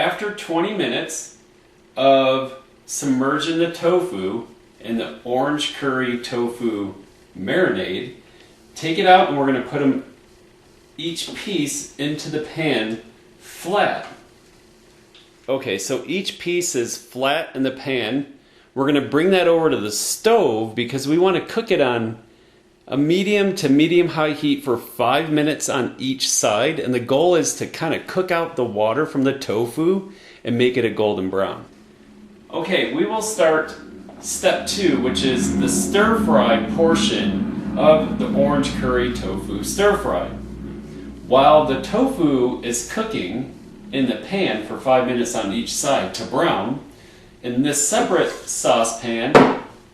After 20 minutes of submerging the tofu in the orange curry tofu marinade, take it out and we're going to put them each piece into the pan flat. Okay, so each piece is flat in the pan. We're going to bring that over to the stove because we want to cook it on a medium to medium high heat for 5 minutes on each side, and the goal is to kind of cook out the water from the tofu and make it a golden brown. Okay, we will start step 2, which is the stir fry portion of the orange curry tofu stir fry. While the tofu is cooking in the pan for 5 minutes on each side to brown, in this separate saucepan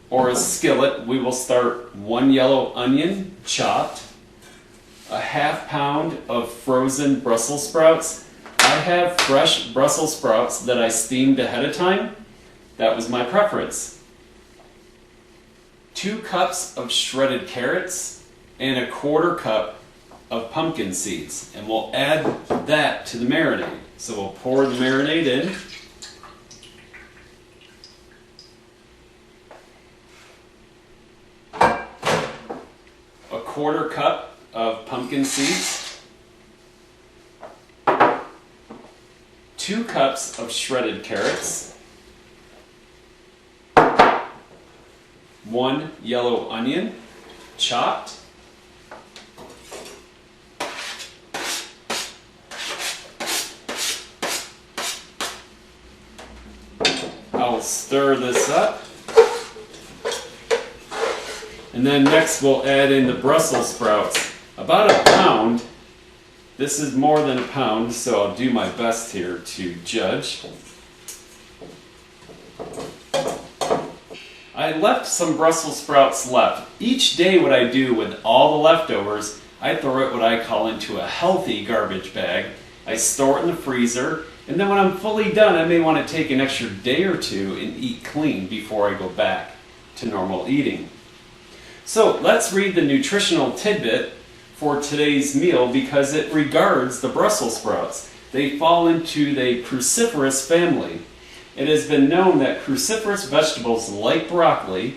or a skillet, we will start 1 yellow onion chopped, a ½ pound of frozen Brussels sprouts. I have fresh Brussels sprouts that I steamed ahead of time. That was my preference. 2 cups of shredded carrots and a ¼ cup of pumpkin seeds. And we'll add that to the marinade. So we'll pour the marinade in. A ¼ cup of pumpkin seeds, 2 cups of shredded carrots, 1 yellow onion chopped, I'll stir this up. And then next we'll add in the Brussels sprouts. About a pound. This is more than a pound, so I'll do my best here to judge. I left some Brussels sprouts left. Each day what I do with all the leftovers, I throw it what I call into a healthy garbage bag. I store it in the freezer, and then when I'm fully done, I may want to take an extra day or 2 and eat clean before I go back to normal eating. So let's read the nutritional tidbit for today's meal because it regards the Brussels sprouts. They fall into the cruciferous family. It has been known that cruciferous vegetables like broccoli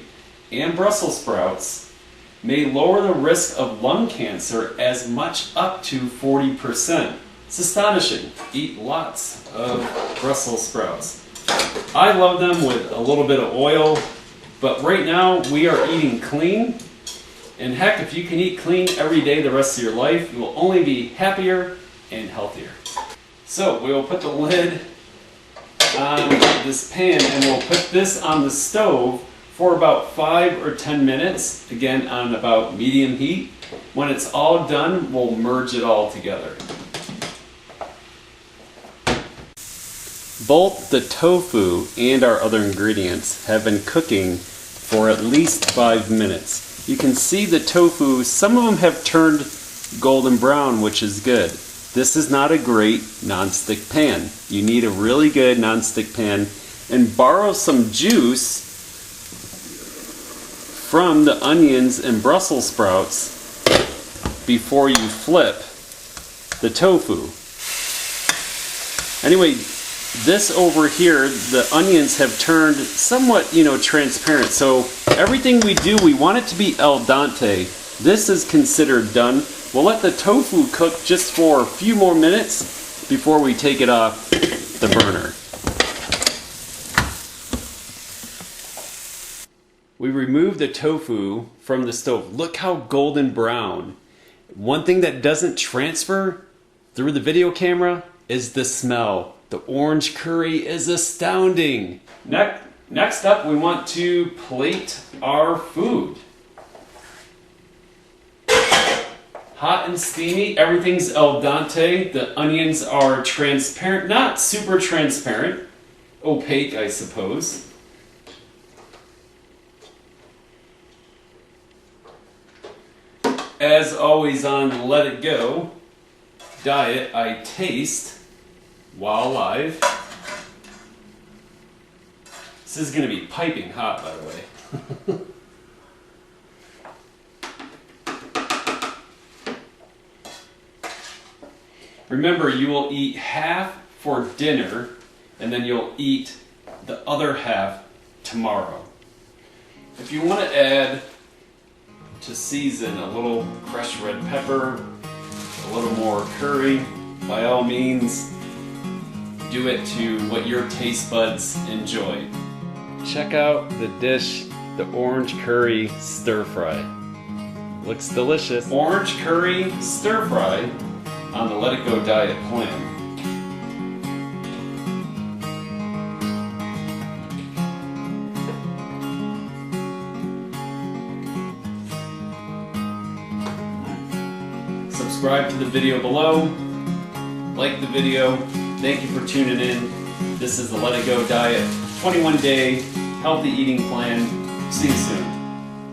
and Brussels sprouts may lower the risk of lung cancer as much up to 40%. It's astonishing. Eat lots of Brussels sprouts. I love them with a little bit of oil. But right now, we are eating clean. And heck, if you can eat clean every day the rest of your life, you will only be happier and healthier. So we will put the lid on this pan and we'll put this on the stove for about 5 or 10 minutes, again on about medium heat. When it's all done, we'll merge it all together. Both the tofu and our other ingredients have been cooking for at least 5 minutes. You can see the tofu, some of them have turned golden brown, which is good. This is not a great nonstick pan. You need a really good nonstick pan, and borrow some juice from the onions and Brussels sprouts before you flip the tofu. Anyway, this over here, the onions have turned somewhat, transparent. So everything we do, we want it to be al dente. This is considered done. We'll let the tofu cook just for a few more minutes before we take it off the burner. We remove the tofu from the stove. Look how golden brown. One thing that doesn't transfer through the video camera is the smell. The orange curry is astounding. Next up, we want to plate our food. Hot and steamy, everything's al dente. The onions are transparent, not super transparent, opaque, I suppose. As always on Let It Go diet, I taste while live. This is going to be piping hot, by the way. Remember, you will eat half for dinner and then you'll eat the other half tomorrow. If you want to add to season a little crushed red pepper, a little more curry, by all means, do it to what your taste buds enjoy. Check out the dish, the orange curry stir fry. Looks delicious. Orange curry stir fry on the Let It Go diet plan. Subscribe to the video below, like the video. Thank you for tuning in. This is the Let It Go Diet 21-day healthy eating plan. See you soon.